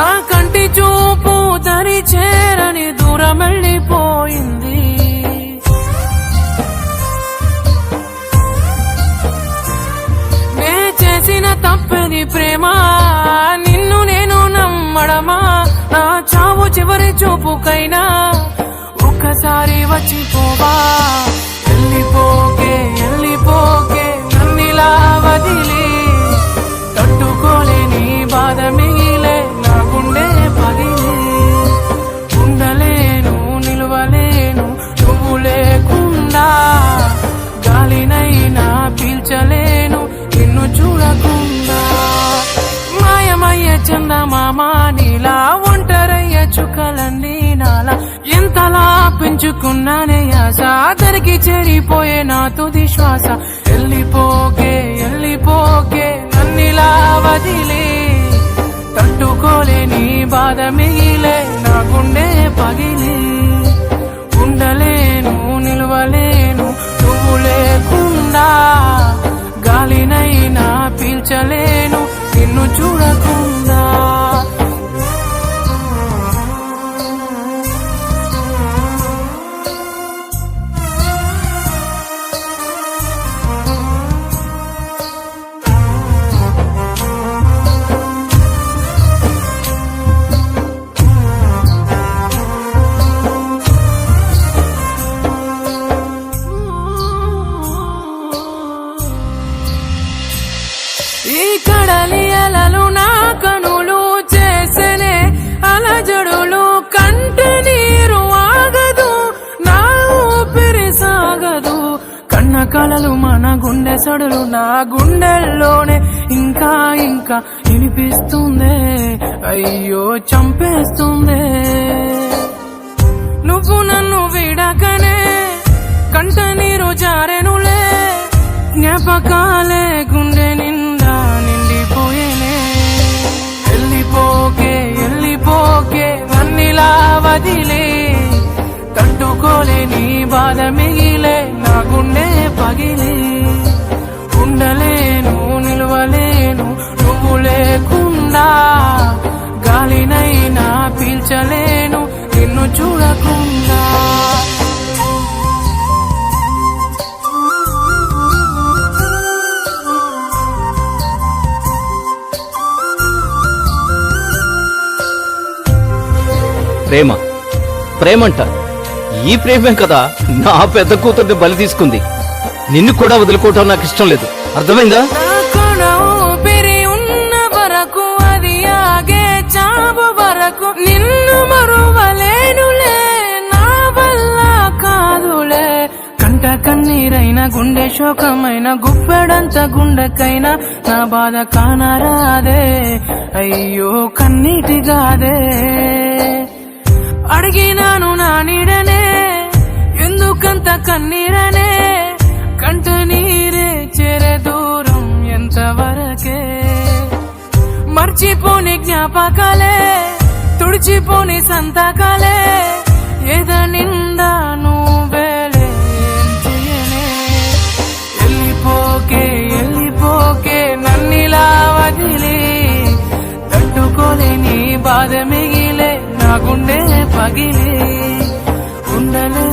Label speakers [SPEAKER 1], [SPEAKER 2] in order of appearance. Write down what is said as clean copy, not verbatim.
[SPEAKER 1] నా కంటి చూపు దరి చేరని దూరం వెళ్ళిపోయింది. నే చేసిన తప్పని ప్రేమ నిన్ను నేను నమ్మడమా? నా చావు చివరి చూపుకైనా ఒక్కసారి వచ్చిపోవా. వెళ్ళిపోకే వెళ్ళిపోకే నన్నిలా వదిలి, తట్టుకోలేని బాధ మిగిలే నా గుండె పగిలి. ఉండలేను నిలవలేను నువ్వు లేకుండా, గాలినైనా పీల్చలేను నిన్ను చూడకుండా. మాయమయ్య చందమామ నీలా, ఒంటరయ్య చుక్కలన్నీ నాలా. ఎంతలా పెంచుకున్నానే ఆశ, దరికి చేరిపోయే నా తుది శ్వాస. వెళ్ళిపోకే వెళ్ళిపోకే నన్నిలా వదిలి, తట్టుకోలేని బాధ మిగిలే నా గుండె పగిలి. ఉండలేను నిలవలేను నువ్వు లేకుండా, గాలినైనా పీల్చలేను నిన్ను చూడకుండా. ఈ కడలి అలలు నా కనులు చేసనే అలజడులు, కంట నీరు ఆగదు నా ఊపిరి సాగదు. కన్న కలలు మన గుండె సడులు నా గుండెల్లోనే ఇంకా ఇంకా వినిపిస్తుందే, అయ్యో చంపేస్తుందే. నువ్వు నన్ను విడకనే కంట నీరు జారెనులే, జ్ఞాపకాలే గుండె నిండా నిండిపోయేనే. వెళ్ళిపోకే వెళ్ళిపోకే నన్నిలా వదిలి, తట్టుకోలేని బాధ మిగిలే నా గుండె పగిలి. ఉండలేను నిలవలేను నువ్వు లేకుండా, గాలినైనా పీల్చలేను నిన్ను చూడకుండా.
[SPEAKER 2] ప్రేమ ప్రేమంట, ఈ ప్రేమే కదా నా పెద్ద కూతుర్ని బలి తీసుకుంది. నిన్ను కూడా వదులుకోవటం నాకు ఇష్టం లేదు, అర్థమైందా?
[SPEAKER 1] ఉన్న వరకు అది ఆగే చావు వరకు నిన్ను మరువలేనులే, నా వల్ల కాదులే. కంట కన్నీరైన గుండె శోకమైన గుప్పెడంత గుండెకైనా నా బాధ కానరాదే, అయ్యో కన్నీటిగాదే. అడిగినాను నా నీడనే ఎందుకంత కన్నీరనే, కంట నీరే చేరే దూరం ఎంతవరకే. మర్చిపోని జ్ఞాపకాలే తుడిచిపోని సంతకాలే, ఏద నిండా నువ్వేలే చేయనే. వెళ్ళిపోకే వెళ్ళిపోకే నన్నిలా వదిలి, తట్టుకోలేని బాధ మిగిలే నా గుండె పగిలి. ఉండలే